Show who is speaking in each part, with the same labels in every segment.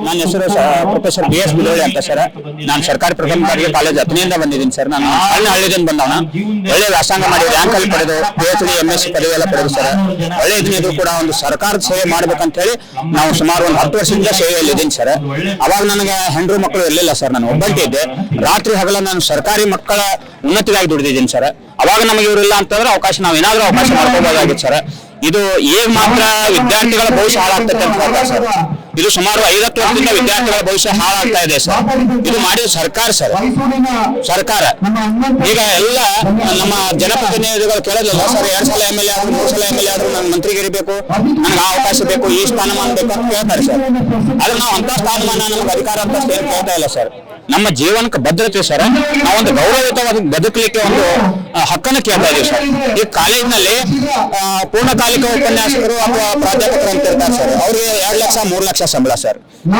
Speaker 1: ನನ್ನ ಹೆಸರು professor BS ಬಿಲೋಳಿ ಅಂತ ಸರ್. ನಾನು ಸರ್ಕಾರಿ ಪ್ರಥಮ ದರ್ಜೆ ಕಾಲೇಜ್ ಹತ್ತನೆಯಿಂದ ಬಂದಿದ್ದೀನಿ ಸರ್. ನಾನು ಹಳ್ಳಿದಿಂದ ಬಂದವನ. ಒಳ್ಳೆ ವ್ಯಾಸಂಗ ಮಾಡಿ ರ್ಯಾಂಕ್ ಅಲ್ಲಿ ಪಡೆದು PhD MSc ಪದವಿ ಎಲ್ಲ ಪಡೆದು ಸರ್. ಒಳ್ಳೆ ಇದನ್ನಿದ್ರು ಕೂಡ ಒಂದು ಸರ್ಕಾರದ ಸೇವೆ ಮಾಡ್ಬೇಕಂತ ಹೇಳಿ ನಾವು ಸುಮಾರು ಒಂದು 10 ವರ್ಷದಿಂದ ಸೇವೆಯಲ್ಲಿ ಇದ್ದೀನಿ ಸರ್. ಅವಾಗ ನನಗೆ ಹೆಂಡ್ರು ಮಕ್ಕಳು ಇರಲಿಲ್ಲ ಸರ್. ನಾನು ಒಬ್ಬಂಟಿ ಇದ್ದೆ. ರಾತ್ರಿ ಹಗಲ ನಾನು ಸರ್ಕಾರಿ ಮಕ್ಕಳ ಉನ್ನತಿಗಾಗಿ ದುಡಿದಿದ್ದೀನಿ ಸರ್. ಅವಾಗ ನಮಗೆ ಇವರಿಲ್ಲ ಅಂತಂದ್ರೆ ಅವಕಾಶ ನಾವು ಏನಾದ್ರೂ ಅವಕಾಶ ಮಾಡ್ಕೋಬಹುದಾಗಿತ್ತು ಸರ್. ಇದು ಈಗ ಮಾತ್ರ ವಿದ್ಯಾರ್ಥಿಗಳ ಭವಿಷ್ಯ ಹಾಳಾಗ್ತದೆ ಅಂತ ಹೇಳ್ತಾರೆ ಸರ್. ಇದು ಸುಮಾರು 50 ವರ್ಷದಿಂದ ವಿದ್ಯಾರ್ಥಿಗಳ ಭವಿಷ್ಯ ಹಾಳಾಗ್ತಾ ಇದೆ ಸರ್. ಇದು ಮಾಡಿದ ಸರ್ಕಾರ ಸರ್. ಸರ್ಕಾರ ಈಗ ಎಲ್ಲ ನಮ್ಮ ಜನಪ್ರತಿನಿಧಿಗಳು ಕೇಳೋದಿಲ್ಲ ಸರ್. 2 ಸಲ MLA ಆದ್ರು 3 ಸಲ MLA ಆದ್ರು ನನ್ ಮಂತ್ರಿಗಿರಿ ಬೇಕು, ನನಗೆ ಅವಕಾಶ ಬೇಕು, ಈ ಸ್ಥಾನಮಾನ ಬೇಕು ಅಂತ ಕೇಳ್ತಾರೆ ಸರ್. ಆದ್ರೆ ನಾವು ಅಂತ ಸ್ಥಾನಮಾನ ನಮ್ಗೆ ಅಧಿಕಾರ ಅಂತ ಏನು ಕೇಳ್ತಾ ಇಲ್ಲ ಸರ್. ನಮ್ಮ ಜೀವನಕ್ಕೆ ಭದ್ರತೆ ಸರ್. ನಾವೊಂದು ಗೌರವಯುತವಾದ ಬದುಕಲಿಕ್ಕೆ ಒಂದು ಹಕ್ಕನ್ನು ಕೇಳ್ತಾ ಇದೀವಿ ಸರ್. ಈ ಕಾಲೇಜಿನಲ್ಲಿ ಪೂರ್ಣಕಾಲಿಕ ಉಪನ್ಯಾಸಕರು ಅಥವಾ ಪ್ರಾಧ್ಯಾಪಕರು ಅಂತ ಇರ್ತಾರೆ ಸರ್. ಅವ್ರಿಗೆ 2 ಲಕ್ಷ 3 ಲಕ್ಷ ಸಂಬಳ ಸರ್.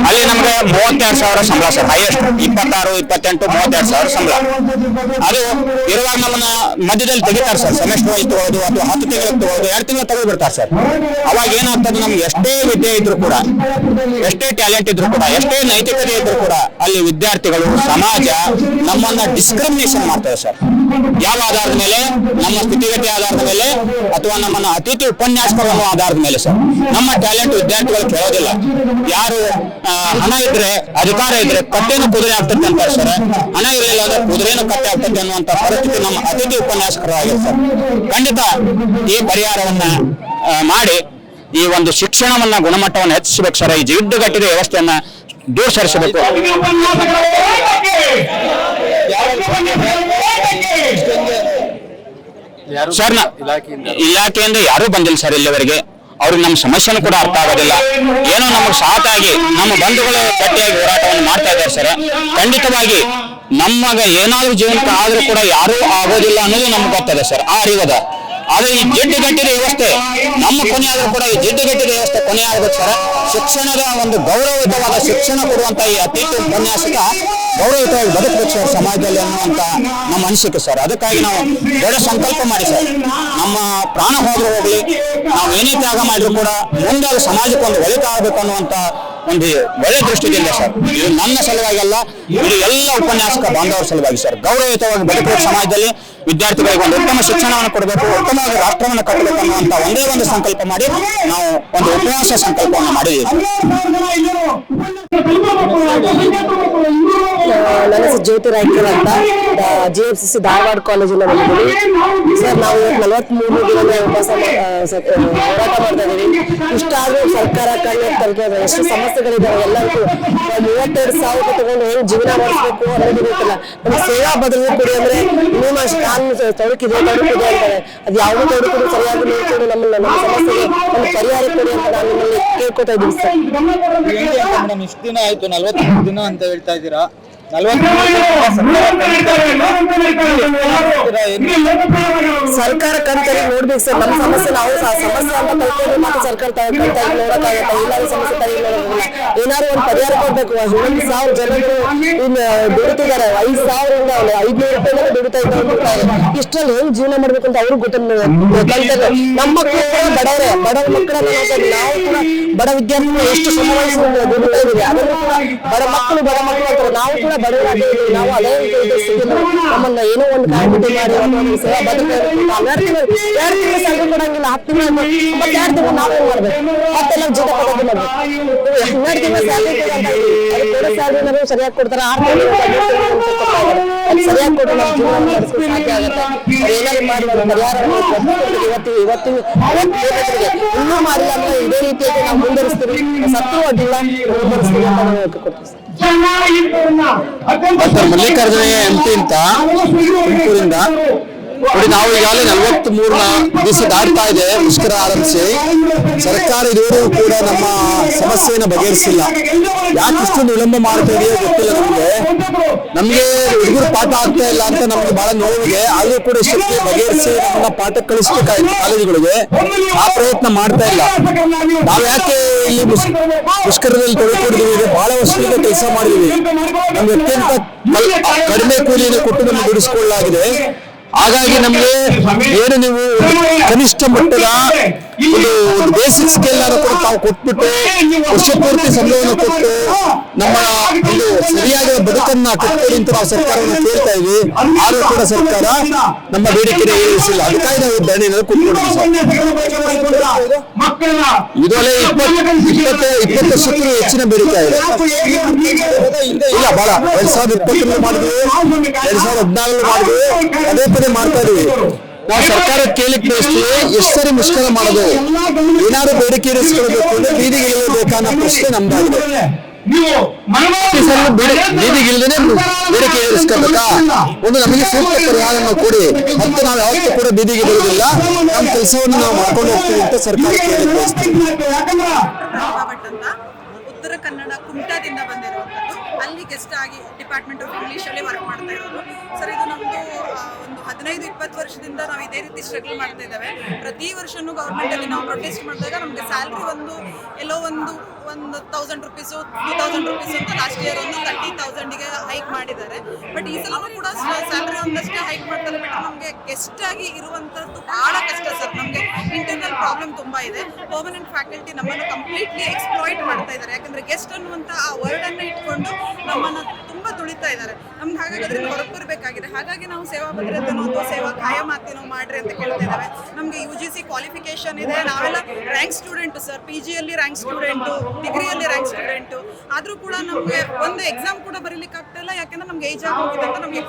Speaker 1: ಅಲ್ಲಿ ನಮ್ಗೆ 32,000 ಸಂಬಳ ಸರ್. ಹೈಯೆಸ್ಟ್ 26, 28, 32,000 ಸಂಬಳ. ಅದು ಇರುವಾಗ ನಮ್ಮನ್ನ ಮಧ್ಯದಲ್ಲಿ ತೆಗಿತಾರೆ ಸರ್. ಸೆಮೆಸ್ಟರ್ ವೈಸ್ ತಗೊಳ್ಳೋದು ಅಥವಾ 10 ತಿಂಗಳಿಗೆ ತಗೊಳ್ಳೋದು, 2 ತಿಂಗಳು ತಗೊಳ್ಬಿಡ್ತಾರೆ ಸರ್. ಅವಾಗ ಏನಾಗ್ತದೆ, ನಮ್ಗೆ ಎಷ್ಟೇ ವಿದ್ಯೆ ಇದ್ರು ಕೂಡ, ಎಷ್ಟೇ ಟ್ಯಾಲೆಂಟ್ ಇದ್ರು ಕೂಡ, ಎಷ್ಟೇ ನೈತಿಕತೆ ಇದ್ರು ಕೂಡ ಅಲ್ಲಿ ವಿದ್ಯಾರ್ಥಿಗಳು, ಸಮಾಜ ನಮ್ಮನ್ನ ಡಿಸ್ಕ್ರಿಮಿನೇಷನ್ ಮಾಡ್ತಾರೆ ಸರ್. ಯಾವ ಆಧಾರದ ಮೇಲೆ? ನಮ್ಮ ಸ್ಥಿತಿಗತಿ ಆಧಾರದ ಮೇಲೆ ಅಥವಾ ನಮ್ಮನ್ನ ಅತಿಥಿ ಉಪನ್ಯಾಸಕರ ಆಧಾರದ ಮೇಲೆ ಸರ್. ನಮ್ಮ ಟ್ಯಾಲೆಂಟ್ ವಿದ್ಯಾರ್ಥಿಗಳು ಕೇಳೋದಿಲ್ಲ. ಯಾರು ಹಣ ಇದ್ರೆ, ಅಧಿಕಾರ ಇದ್ರೆ ಕಟ್ಟೆನೂ ಕುದುರೆ ಆಗ್ತದೆ ಅಂತಾರೆ ಸರ್. ಹಣ ಇರಲಿಲ್ಲ ಅಂದ್ರೆ ಕುದುರೆನೂ ಕಟ್ಟೆ ಆಗ್ತದೆ ಅನ್ನುವಂತ ಪರಿಸ್ಥಿತಿ ನಮ್ಮ ಅತಿಥಿ ಉಪನ್ಯಾಸಕರು ಆಗಿದೆ ಸರ್. ಖಂಡಿತ ಈ ಪರಿಹಾರವನ್ನ ಮಾಡಿ ಈ ಒಂದು ಶಿಕ್ಷಣವನ್ನ ಗುಣಮಟ್ಟವನ್ನು ಹೆಚ್ಚಿಸಬೇಕು ಸರ್. ಈ ಜಿಡ್ಡುಗಟ್ಟಿದ ವ್ಯವಸ್ಥೆಯನ್ನ ದೂರ ಸರಿಸಬೇಕು ಸರ್. ಇಲಾಖೆಯಿಂದ ಯಾರೂ ಬಂದಿಲ್ಲ ಸರ್ ಇಲ್ಲಿವರೆಗೆ. ಅವ್ರಿಗೆ ನಮ್ಮ ಸಮಸ್ಯೆನೂ ಕೂಡ ಅರ್ಥ ಆಗೋದಿಲ್ಲ. ಏನೋ ನಮಗೆ ಸಾತಾಗಿ ನಮ್ಮ ಬಂಧುಗಳು ಗಟ್ಟಿಯಾಗಿ ಹೋರಾಟವನ್ನು ಮಾಡ್ತಾ ಇದ್ದಾರೆ ಸರ್. ಖಂಡಿತವಾಗಿ ನಮಗೆ ಏನಾದ್ರೂ ಜೀವನಕ್ಕೆ ಆದ್ರೂ ಕೂಡ ಯಾರೂ ಆಗೋದಿಲ್ಲ ಅನ್ನೋದು ನಮ್ಗೆ ಗೊತ್ತದೆ ಸರ್. ಆ ಅರಿವದ. ಆದ್ರೆ ಈ ಜಿಡ್ಡುಗಟ್ಟಿದ ವ್ಯವಸ್ಥೆ ನಮ್ಮ ಕೊನೆ ಆದ್ರೂ ಕೂಡ ಈ ಜಿಡ್ಡುಗಟ್ಟಿದ ವ್ಯವಸ್ಥೆ ಕೊನೆ ಆಗಬೇಕು ಸರ್. ಶಿಕ್ಷಣದ ಒಂದು ಗೌರವಯುತವಾದ ಶಿಕ್ಷಣ ಕೊಡುವಂತ ಈ ಅತಿಥಿ ಉಪನ್ಯಾಸಕ ಗೌರವಯುತವಾಗಿ ಬದುಕಬೇಕು ಸರ್ ಸಮಾಜದಲ್ಲಿ ಅನ್ನುವಂತ ನಮ್ಮ ಅನಿಸಿಕೆ ಸರ್. ಅದಕ್ಕಾಗಿ ನಾವು ದೊಡ್ಡ ಸಂಕಲ್ಪ ಮಾಡಿ ಸರ್. ನಮ್ಮ ಪ್ರಾಣ ಹೋದ್ರೂ ಹೋಗ್ಲಿ, ನಾವು ಏನೇ ತ್ಯಾಗ ಮಾಡಿದ್ರು ಕೂಡ ಮುಂದೆ ಅದು ಸಮಾಜಕ್ಕೆ ಒಂದು ಒಳಿತಾಗಬೇಕು ಅನ್ನುವಂತ ಒಂದು ಒಳ್ಳೆ ದೃಷ್ಟಿಯಿಂದ ಸರ್. ಇದು ನನ್ನ ಸಲುವಾಗಿ ಅಲ್ಲ, ಇದು ಎಲ್ಲ ಉಪನ್ಯಾಸಕ ಬಾಂಧವರ ಸಲುವಾಗಿ ಸರ್. ಗೌರವಯುತವಾಗಿ ಬದುಕಬೇಕು ಸಮಾಜದಲ್ಲಿ, ವಿದ್ಯಾರ್ಥಿಗಳಿಗೆ ಒಂದು ಉತ್ತಮ ಶಿಕ್ಷಣವನ್ನು ಕೊಡಬೇಕು, ಉತ್ತಮವಾಗಿ ರಾಷ್ಟ್ರವನ್ನು ಕಟ್ಟಬೇಕು ಅನ್ನುವಂತ ಒಂದೇ ಒಂದು ಸಂಕಲ್ಪ ಮಾಡಿ ನಾವು ಒಂದು ಉಪನ್ಯಾಸ ಸಂಕಲ್ಪವನ್ನು ಮಾಡಿದ್ದೀವಿ.
Speaker 2: ನನ್ನ ಹೆಸರು ಜ್ಯೋತಿ ರಾಯ್ಕರ್ ಅಂತ, GFCC ಧಾರವಾಡ ಕಾಲೇಜಿನ ಬಂದಿದ್ದೀವಿ ಸರ್. ನಾವು 43 ದಿನದ ಉಪವಾಸ ಹೋರಾಟ ಮಾಡ್ತಾ ಇದ್ದೀವಿ. ಇಷ್ಟಾದ್ರೂ ಸರ್ಕಾರ ಕಣ್ಣು ಎಷ್ಟು ಸಮಸ್ಯೆಗಳಿದ್ದಾವೆ ಎಲ್ಲರಿಗೂ 32,000 ತಗೊಂಡು ಹೆಂಗ್ ಜೀವನ ಮಾಡಿಸ್ಬೇಕು ಅನ್ನೋದು ಗೊತ್ತಿಲ್ಲ. ನಮ್ಗೆ ಸೇವಾ ಬದಲು ಕೊಡಿ ಅಂದ್ರೆ ನಿಮ್ಮ ಕಾನೂನು ತೊಡಕಿದೆ ಅಂತಾರೆ. ಅದು ಯಾವುದೋ ತೊಡಕು ಸರಿಯಾಗಿ ನೋಡ್ಕೊಂಡು ನಮ್ಮ ಸಮಸ್ಯೆಗೆ ಒಂದು ಪರಿಹಾರ ಕೊಡಿ ಅಂತ ನಾನು ನಿಮ್ಮಲ್ಲಿ ಕೇಳ್ಕೊತಾ ಇದ್ದೀವಿ ಸರ್.
Speaker 3: ಇಷ್ಟು ದಿನ ಆಯ್ತು, 43 ದಿನ ಅಂತ ಹೇಳ್ತಾ ಇದ್ದೀರಾ.
Speaker 2: ಸರ್ಕಾರ ಕಂತಲ್ಲಿ ನೋಡ್ಬೇಕು ಸರ್. ನಮ್ಮ ಸಮಸ್ಯೆ ನಾವು ಸಮಸ್ಯೆ ಅಂತ ಕಲ್ಕೊಂಡು ಮಾತ್ರ ಸರ್ಕಾರ ಕಂತಾಗಿ ನೋಡಕ್ಕಾಗತ್ತ. ಎಲ್ಲರೂ ಸಮಸ್ಯೆ ತಲೆ ನೋಡೋದಿಲ್ಲ. ಏನಾದ್ರು ಒಂದು ಪರಿಹಾರ ಕೊಡ್ಬೇಕು. 1,000 ಜನರು ಇನ್ನು ದುಡಿತಿದ್ದಾರೆ. 5,000ರಿಂದ 500 ರೂಪಾಯಿ ದುಡಿತಾ ಇದ್ದಾರೆ. ಇಷ್ಟರಲ್ಲಿ ಹೆಂಗ್ ಜೀವನ ಮಾಡ್ಬೇಕು ಅಂತ ಅವ್ರಿಗೆ ಗೊತ್ತಿಲ್ಲ. ನಮ್ಮ ಮಕ್ಕಳು ಬಡವರೇ, ಬಡವ ಮಕ್ಕಳನ್ನ ನಾವು ಕೂಡ ಬಡ ವಿದ್ಯಾರ್ಥಿಗಳು ಎಷ್ಟು ಶ್ರಮವಹಿಸಿ ದುಡಿತಾ ಇದೀವಿ. ಅದನ್ನು ಕೂಡ ಬಡ ಮಕ್ಕಳು ಅಂತಾರೆ. ನಾವು ಕೂಡ ಬಡವರಾಗಿದ್ದೀವಿ. ನಾವು ಅದೇ ನಮ್ಮನ್ನ ಏನೋ ಒಂದು ಕಾಯ್ದೆ ಮಾಡಿ ಸೇವಾ ಬದುಕ 2 ತಿಂಗಳು ಸ್ಯಾಲ್ರಿ ಕೊಡಂಗಿಲ್ಲ. 10 ತಿಂಗಳು ಮತ್ತೆ 2 ತಿಂಗಳು ನಾವೇನ್ ಮಾಡ್ಬೇಕು? ಮತ್ತೆಲ್ಲ ಜೀತ ಪದ್ಧತಿ ಮಾಡ್ಬೇಕು. 12 ತಿಂಗಳು ಸ್ಯಾಲ್ರಿ ಕೊಡೋ ಸ್ಯಾಲ್ರಿ ನಮಗೆ ಸರಿಯಾಗಿ ಕೊಡ್ತಾರೆ. 6 ತಿಂಗಳು ಸರಿಯಾಗಿ ಕೊಟ್ಟು ನಮ್ಮ ಜೀವನ ನಡೆಸಲು ಸಾಧ್ಯ ಆಗುತ್ತೆ. ಏನಾದ್ರು ಮಾಡಿ ಒಂದು ಪರಿಹಾರ ಇವತ್ತು ಇನ್ನೂ ಮಾಡಿಲ್ಲ ಅಂದ್ರೆ ಇದೇ ರೀತಿಯಾಗಿ ನಾವು ಮುಂದುವರಿಸ್ತೀವಿ. ಸತ್ತು ಅಡ್ಡಿಲ್ಲ, ಮುಂದುವರಿಸ್ತೀವಿ ಅಂತ ಕೊಡ್ತೀವಿ.
Speaker 1: ಡಾಕ್ಟರ್ ಮಲ್ಲಿಕಾರ್ಜುನ MP ಅಂತ ತುಮಕೂರಿಂದ ನೋಡಿ. ನಾವು ಈಗಾಗಲೇ 43 ದಿವಸ ದಾಟ್ತಾ ಇದೆ ಮುಷ್ಕರ ಆರಂಭಿಸಿ. ಸರ್ಕಾರ ಇದುವರೆಗೂ ಕೂಡ ನಮ್ಮ ಸಮಸ್ಯೆಯನ್ನು ಬಗೆಹರಿಸಿಲ್ಲ. ಯಾಕೆ ಇಷ್ಟೊಂದು ವಿಳಂಬ ಮಾಡ್ತಾ ಇದೆಯೋ ಗೊತ್ತಿಲ್ಲ ನಮ್ಗೆ ಹುಡುಗರು ಪಾಠ ಆಗ್ತಾ ಇಲ್ಲ ಅಂತ ನಮ್ಗೆ ಬಹಳ ನೋವಿದೆ. ಆದ್ರೂ ಕೂಡ ಇಷ್ಟಕ್ಕೆ ಬಗೆಹರಿಸಿ ನಮ್ಮನ್ನ ಪಾಠ ಕಳಿಸ್ಬೇಕು ಕಾಲೇಜುಗಳಿಗೆ ಆ ಪ್ರಯತ್ನ ಮಾಡ್ತಾ ಇಲ್ಲ. ನಾವು ಯಾಕೆ ಇಲ್ಲಿ ಮುಷ್ಕರದಲ್ಲಿ ತೊಡಗಿದ್ದೀವಿ? ಬಹಳ ವರ್ಷದಿಂದ ಕೆಲಸ ಮಾಡಿದೀವಿ. ನಮ್ಗೆ ಅತ್ಯಂತ ಕಡಿಮೆ ಕೂಲಿಯನ್ನು ಕೊಟ್ಟು ನಮ್ಗೆ ದುಡಿಸಿಕೊಳ್ಳಲಾಗಿದೆ.
Speaker 4: ಹಾಗಾಗಿ ನಮ್ಗೆ ಏನು ನೀವು ಕನಿಷ್ಠ ಮಟ್ಟದ ಒಂದು ಬೇಸಿಕ್ ಸ್ಕೇಲ್ ಕೂಡ ತಾವು ಕೊಟ್ಬಿಟ್ಟು ವರ್ಷ ಪೂರ್ತಿ ಸಂಬಳವನ್ನು ಕೊಟ್ಟು ನಮ್ಮ ಒಂದು ಸರಿಯಾದ ಬದುಕನ್ನ ಕಟ್ಕೊಡಿ ಅಂತ ನಾವು ಸರ್ಕಾರವನ್ನು ಕೇಳ್ತಾ ಇದ್ವಿ. ಆದ್ರೂ ಕೂಡ ಸರ್ಕಾರ ನಮ್ಮ ಬೇಡಿಕೆಯನ್ನು ಈಡೇರಿಸಿಲ್ಲ. ಅದಕ್ಕಾಗಿ ನಾವು ಧರಣಿಯನ್ನು ಕೂತ್ಕೊಂಡಿದ್ದೀವಿ. ಇದೊಲೆ 20 ವರ್ಷಕ್ಕೂ ಹೆಚ್ಚಿನ ಬೇಡಿಕೆ ಇದೆ. ಇಲ್ಲ ಬಹಳ 2020 ಮಾಡಿದ್ವಿ, 2014 ಮಾಡಿದ್ವಿ, ಅದೇ ಪದೇ ಮಾಡ್ತಾ ಇದೀವಿ. ನಾವು ಸರ್ಕಾರ ಕೇಳಿಕ್ ಬಯಸ್ತೀವಿ, ಎಷ್ಟು ಸರಿ ಮುಷ್ಕರ ಮಾಡೋದು, ಏನಾದ್ರು ಬೇಡಿಕೆ ಈಡೇರಿಸಿಕೊಳ್ಬೇಕು ಅಂದ್ರೆ ಬೀದಿಗೆ ಇಳಿಯಬೇಕಾ ಅನ್ನೋ ಪ್ರಶ್ನೆ ನಮ್ದಾಗಿದೆ. ಬೀದಿಗೆ ಇಳಿದ್ರೆ ಬೇಡಿಕೆ ಈಡೇರಿಸ್ಕೊಳ್ಬೇಕಾ? ಒಂದು ನಮಗೆ ಸೂಕ್ತ ಪರಿಹಾರವನ್ನು ಕೊಡಿ, ಮತ್ತೆ ನಾವು ಯಾವತ್ತೂ ಕೂಡ ಬೀದಿಗೆ ಬರುವುದಿಲ್ಲ, ನಮ್ಮ ಕೆಲಸವನ್ನು ನಾವು ಮಾಡ್ಕೊಂಡು ಹೋಗ್ತೀವಿ ಅಂತ ಸರ್ಕಾರ ಕೇಳಿಕ್ ಬಯಸ್ತೀವಿ.
Speaker 5: ಉತ್ತರ ಕನ್ನಡ ಕುಮಟಾದಿಂದ ಬಂದಿರುವಂಥದ್ದು. ಅಲ್ಲಿ ಗೆಸ್ಟ್ ಆಗಿ ಡಿಪಾರ್ಟ್ಮೆಂಟ್ ಆಫ್ ಇಂಗ್ಲೀಷಲ್ಲಿ ವರ್ಕ್ ಮಾಡ್ತಾ ಇರೋದು ಸರ್. ಇದು ನಮ್ಮದು ಒಂದು 15-20 ವರ್ಷದಿಂದ ನಾವು ಇದೇ ರೀತಿ ಸ್ಟ್ರಗಲ್ ಮಾಡ್ತಾ ಇದ್ದೇವೆ. ಪ್ರತಿ ವರ್ಷನೂ ಗೌರ್ಮೆಂಟಲ್ಲಿ ನಾವು ಪ್ರೊಟೆಸ್ಟ್ ಮಾಡಿದಾಗ ನಮಗೆ ಸ್ಯಾಲ್ರಿ ಎಲ್ಲೋ ಒಂದು 1,000 ರುಪೀಸು 2,000 ರುಪೀಸ್ ಅಂತ ಲಾಸ್ಟ್ ಇಯರ್ ಒಂದು 30,000ಗೆ ಹೈಕ್ ಮಾಡಿದ್ದಾರೆ. ಬಟ್ ಈ ಸಲನೂ ಕೂಡ ಸ್ಯಾಲ್ರಿ ಒಂದಷ್ಟೇ ಹೈಕ್ ಮಾಡ್ತಾರೆ. ಬಟ್ ನಮಗೆ ಗೆಸ್ಟ್ ಆಗಿ ಇರುವಂಥದ್ದು ಭಾಳ ಕಷ್ಟ ಸರ್. ನಮಗೆ ಇಂಟರ್ನಲ್ ಪ್ರಾಬ್ಲಮ್ ತುಂಬ ಇದೆ. ಪರ್ಮನೆಂಟ್ ಫ್ಯಾಕಲ್ಟಿ ನಮ್ಮನ್ನು ಕಂಪ್ಲೀಟ್ಲಿ ಎಕ್ಸ್ಪ್ಲಾಯ್ಟ್ ಮಾಡ್ತಾ ಇದ್ದಾರೆ. ಯಾಕಂದರೆ ಗೆಸ್ಟ್ ಅನ್ನುವಂಥ ಆ ವರ್ಡನ್ನು ಇಟ್ಕೊಂಡು ನಮ್ಮನ್ನು ತುಂಬ ತುಳಿತಾ ಇದ್ದಾರೆ. ನಮ್ಗೆ ಹಾಗಾಗಿ ಅದರಿಂದ ಹೊರಗೆ ಬರಬೇಕಾಗಿದೆ. ಹಾಗಾಗಿ ನಾವು ಸೇವಾ ಭದ್ರತೆನೋ ಅಥವಾ ಸೇವಾ ಕಾಯಮಾತಿನೋ ಮಾಡ್ರಿ ಅಂತ ಕೇಳ್ತಾ ಇದ್ದಾವೆ. ನಮಗೆ UGC ಕ್ವಾಲಿಫಿಕೇಶನ್ ಇದೆ. ನಾವೆಲ್ಲ ರ್ಯಾಂಕ್ ಸ್ಟೂಡೆಂಟು ಸರ್. PGಯಲ್ಲಿ ರ್ಯಾಂಕ್ ಸ್ಟೂಡೆಂಟು, ಡಿಗ್ರಿಯಲ್ಲಿ ರ್ಯಾಂಕ್ ಸ್ಟೂಡೆಂಟು. ಆದರೂ ಕೂಡ ನಮಗೆ ಒಂದು ಎಕ್ಸಾಮ್ ಕೂಡ ಬರೀಲಿಕ್ಕೆ ಆಗ್ತಾಯಿಲ್ಲ. ಯಾಕೆಂದ್ರೆ ನಮ್ಗೆ ಏಜ್ ಆಗೋಗಿದೆ ಅಂತ ನಮ್ಗೆ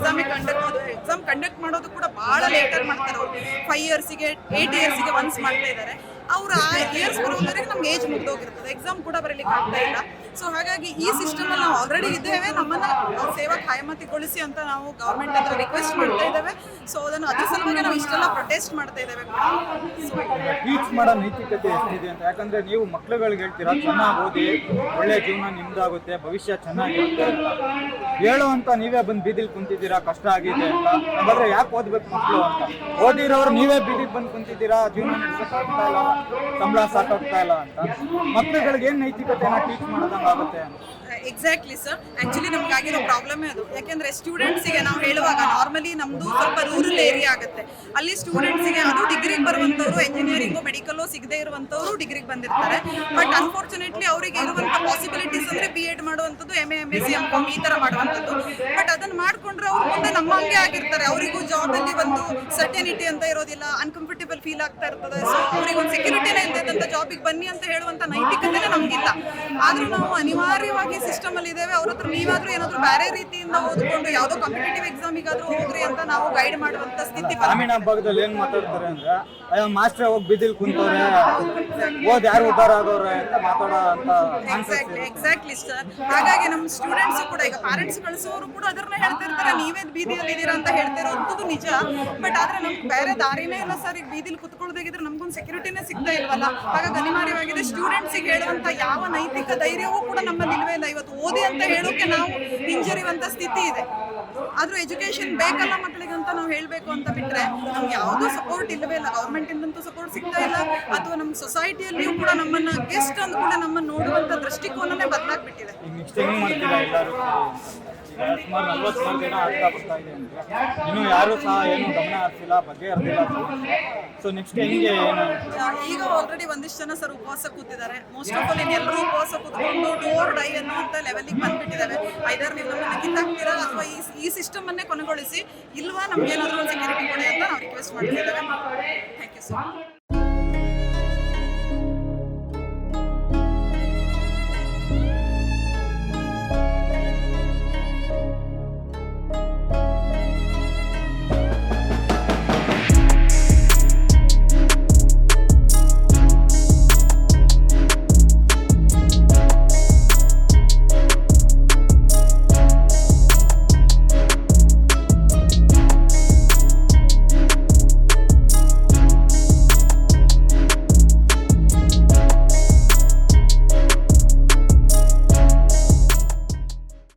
Speaker 5: ಎಕ್ಸಾಮ್ ಕಂಡಕ್ಟ್ ಮಾಡೋದು ಕೂಡ ಭಾಳ ಲೇಟಾಗಿ ಮಾಡ್ತಾರೆ. ಅವರು 5 ಇಯರ್ಸಿಗೆ 8 ಇಯರ್ಸಿಗೆ ಒನ್ಸ್ ಮಾಡ್ತಾ ಇದ್ದಾರೆ. ಅವರು ಆ ಇಯರ್ಸ್ ಬರೋವರೆಗೆ ನಮ್ಗೆ ಏಜ್ ಮುಗ್ದೋಗಿರ್ತದೆ. ಎಕ್ಸಾಮ್ ಕೂಡ ಬರೀಲಿಕ್ಕೆ ಆಗ್ತಾ ಇಲ್ಲ. ಸೊ ಹಾಗಾಗಿ ಈ ಸಿಸ್ಟಮಲ್ಲಿ ನಾವು ಆಲ್ರೆಡಿ ಇದ್ದೇವೆ. ನಮ್ಮನ್ನು ಸೇವಾ ಕಾಯಮತಿಗೊಳಿಸಿ ಅಂತ ನಾವು ಗೌರ್ಮೆಂಟ್ ಹತ್ರ ರಿಕ್ವೆಸ್ಟ್ ಮಾಡ್ತಾ ಇದ್ದೇವೆ. ಸೊ ಅದನ್ನು ಅದ್ರ ಸಲುವಾಗಿ ನಾವು ಇಷ್ಟೆಲ್ಲ ಪ್ರೊಟೆಸ್ಟ್ ಮಾಡ್ತಾ ಇದ್ದೇವೆ.
Speaker 3: ಟೀಚ್ ಮಾಡೋ ನೈತಿಕತೆ ಎಷ್ಟಿದೆ ಅಂತ, ಯಾಕಂದ್ರೆ ನೀವು ಮಕ್ಳುಗಳಿಗೆ ಹೇಳ್ತೀರಾ ಚೆನ್ನಾಗಿ ಓದಿ, ಒಳ್ಳೆ ಜೀವನ ನಿಮ್ದಾಗುತ್ತೆ, ಭವಿಷ್ಯ ಚೆನ್ನಾಗಿರುತ್ತೆ ಅಂತ ಹೇಳುವಂತ ನೀವೇ ಬಂದು ಬೀದಿಲಿ ಕುಂತಿದ್ದೀರಾ, ಕಷ್ಟ ಆಗಿದೆ ಅಂತ. ಹಾಗಾದ್ರೆ ಯಾಕೆ ಓದ್ಬೇಕು ಮಕ್ಕಳು ಅಂತ? ಓದಿರೋರು ನೀವೇ ಬೀದಿಗೆ ಬಂದು ಕುಂತಿದ್ದೀರಾ, ಜೀವನ ನಡೆಸೋಕ್ಕಾಗ್ತಾ ಇಲ್ಲ, ಸಂಬಳ ಸಾಕಾಗ್ತಾ ಇಲ್ಲ ಅಂತ. ಮಕ್ಳುಗಳಿಗೆ ಏನ್ ನೈತಿಕತೆನ ಟೀಚ್ ಮಾಡೋದಂಗಾಗುತ್ತೆ ಅಂತ.
Speaker 5: Exactly sir. ಆ್ಯಕ್ಚುಲಿ ನಮಗಾಗಿರೋ ಪ್ರಾಬ್ಲಮೇ ಅದು. ಯಾಕೆಂದರೆ ಸ್ಟೂಡೆಂಟ್ಸಿಗೆ ನಾವು ಹೇಳುವಾಗ ನಾರ್ಮಲಿ ನಮ್ಮದು ಸ್ವಲ್ಪ ರೂರಲ್ ಏರಿಯಾ ಆಗುತ್ತೆ. ಅಲ್ಲಿ ಸ್ಟೂಡೆಂಟ್ಸಿಗೆ ಅದು ಡಿಗ್ರಿಗೆ ಬರುವಂಥವ್ರು, ಎಂಜಿನಿಯರಿಂಗು ಮೆಡಿಕಲ್ಲು ಸಿಗದೆ ಇರುವಂಥವ್ರು ಡಿಗ್ರಿಗೆ ಬಂದಿರ್ತಾರೆ. ಬಟ್ ಅನ್ಫಾರ್ಚುನೇಟ್ಲಿ ಅವರಿಗೆ ಇರುವಂಥ ಪಾಸಿಬಿಲಿಟೀಸ್ ಅಂದರೆ BEd ಮಾಡುವಂಥದ್ದು, MA MSc MCom ಈ ಥರ ಮಾಡುವಂಥದ್ದು. ಬಟ್ ಅದನ್ನು ಮಾಡಿಕೊಂಡ್ರೆ ಅವ್ರು ಮುಂದೆ ನಮ್ಮ ಹಂಗೆ ಆಗಿರ್ತಾರೆ. ಅವರಿಗೂ ಜಾಬಲ್ಲಿ ಒಂದು ಸರ್ಟೆನಿಟಿ ಅಂತ ಇರೋದಿಲ್ಲ, ಅನ್ಕಂಫರ್ಟೇಬಲ್ ಫೀಲ್ ಆಗ್ತಾ ಇರ್ತದೆ. ಸೊ ಅವ್ರಿಗೆ ಒಂದು ಸೆಕ್ಯೂರಿಟಿನೇ ಇಲ್ದಂಥ ಜಾಬಿಗೆ ಬನ್ನಿ ಅಂತ ಹೇಳುವಂಥ ನೈತಿಕತೆನೇ ನಮಗಿಲ್ಲ. ಆದರೂ ನಾವು ಅನಿವಾರ್ಯವಾಗಿ ಸಿಸ್ಟಮಲ್ಲಿ ಇದ್ದೇವೆ. ಅವ್ರ ಹತ್ರ ನೀವಾದರೂ ಏನಾದರೂ ಬೇರೆ ರೀತಿಯಿಂದ ಓದ್ಕೊಂಡು ಯಾವುದೋ ಕಾಂಪಿಟೇಟಿವ್ ಎಕ್ಸಾಮಿಗಾದರೂ ಹೋಗ್ರಿ ಅಂತ ನಾವು ಗೈಡ್ ಮಾಡುವಂಥ ಸ್ಥಿತಿ.
Speaker 3: ಗ್ರಾಮೀಣ ಭಾಗದಲ್ಲಿ ಏನ್ ಮಾತಾಡ್ತಾರೆ ಅಂದ್ರೆ, ಮಾಸ್ಟರ್ ಹೋಗಿ ಬಿದ್ದಿಲ್ ಕುಂತವ್ರೆ, ಓದ್ ಯಾರು ಉದ್ಧಾರ ಆಗೋರೆ ಅಂತ ಮಾತಾಡೋ ಅಂತ.
Speaker 5: Exactly sir. ಹಾಗಾಗಿ ನಮ್ಮ ಸ್ಟೂಡೆಂಟ್ಸ್ ಕೂಡ ಈಗ ಪ್ಯಾರೆಂಟ್ಸ್ ಕಳಿಸೋರು ಕೂಡ ಅದನ್ನ ಹೇಳ್ತಿರ್ತಾರೆ, ನೀವೇ ಬೀದಿಯಲ್ಲಿ ಇದ್ದೀರಾ ಅಂತ ಹೇಳ್ತಿರೋದು ನಿಜ. ಬಟ್ ಆದ್ರೆ ನಮ್ಗೆ ಬೇರೆ ದಾರಿನೇ ಇಲ್ಲ ಸರ್. ಈಗ ಬೀದಿಲಿ ಕುತ್ಕೊಳ್ದಾಗಿದ್ರೆ ನಮ್ಗೊಂದು ಸೆಕ್ಯೂರಿಟಿನೇ ಸಿಗ್ತಾ ಇಲ್ವಲ್ಲ. ಹಾಗಾಗಿ ಅನಿವಾರ್ಯವಾಗಿದೆ. ಸ್ಟೂಡೆಂಟ್ಸಿಗೆ ಹೇಳುವಂತ ಯಾವ ನೈತಿಕ ಧೈರ್ಯವೂ ಕೂಡ ನಮ್ಮಲ್ಲಿ ಇಲ್ವೇ ಇಲ್ಲ. ಇವತ್ತು ಓದಿ ಅಂತ ಹೇಳೋಕೆ ನಾವು ಹಿಂಜರಿಯುವಂತ ಸ್ಥಿತಿ ಇದೆ. ಆದ್ರೂ ಎಜುಕೇಶನ್ ಬೇಕಲ್ಲ ಮಕ್ಕಳಿಗೆ ಅಂತ ನಾವು ಹೇಳಬೇಕು ಅಂತ ಬಿಟ್ರೆ ನಮ್ಗೆ ಯಾವುದೂ ಸಪೋರ್ಟ್ ಇಲ್ಲವೇ ಇಲ್ಲ. ಗೌರ್ಮೆಂಟ್ ಇಂದಂತೂ ಸಪೋರ್ಟ್ ಸಿಗ್ತಾ ಇಲ್ಲ. ಅಥವಾ ನಮ್ಮ ಸೊಸೈಟಿಯಲ್ಲಿಯೂ ಕೂಡ ನಮ್ಮನ್ನ ಗೆಸ್ಟ್ ಅಂದ ಕೂಡ ನಮ್ಮನ್ನ ನೋಡುವಂತ ದೃಷ್ಟಿಕೋನನೇ ಬದಲಾಗ್ಬಿಟ್ಟಿದೆ.
Speaker 3: ಸುಮಾರು 40 ದಿನ ಆಗ್ತಾ ಬರ್ತಾ ಇದೆ ಅಂದ್ರೆ ಇನ್ನು ಯಾರು ಸಹ ಏನು ಗಮನ ಹರಿಸಿಲ್ಲ, ಬಗೆಹರಿಸಿಲ್ಲ. ಸೊ ನೆಕ್ಸ್ಟ್ ಹೆಂಗೆ ಏನು?
Speaker 5: ಈಗ ಆಲ್ರೆಡಿ ಒಂದಿಷ್ಟು ಜನ ಸರ್ ಉಪವಾಸ ಕೂತಿದ್ದಾರೆ. ಮೋಸ್ಟ್ ಆಫ್ ಆಲ್ ಎಲ್ಲರೂ ಉಪವಾಸ ಕೂತ್ಕೊಂಡು ಡೋರ್ ಡೈ ಅನ್ನುವಂಥ ಲೆವೆಲ್ಗೆ ಬಂದ್ಬಿಟ್ಟಿದ್ದಾರೆ. ಐದರ್ ನೀವು ನಮ್ಮನ್ನ ಕಿತ್ತಾಕ್ತೀರಾ ಅಥವಾ ಈ ಸಿಸ್ಟಮ್ ಅನ್ನೇ ಕೊನೆಗೊಳಿಸಿ, ಇಲ್ವಾ ನಮ್ಗೆ ಏನಾದರೂ ಒಂದು ಸೆಕ್ಯೂರಿಟಿ ಕೊಡಿ ಅಂತ ನಾವು ರಿಕ್ವೆಸ್ಟ್ ಮಾಡ್ತಿದ್ದೇವೆ. Thank you sir.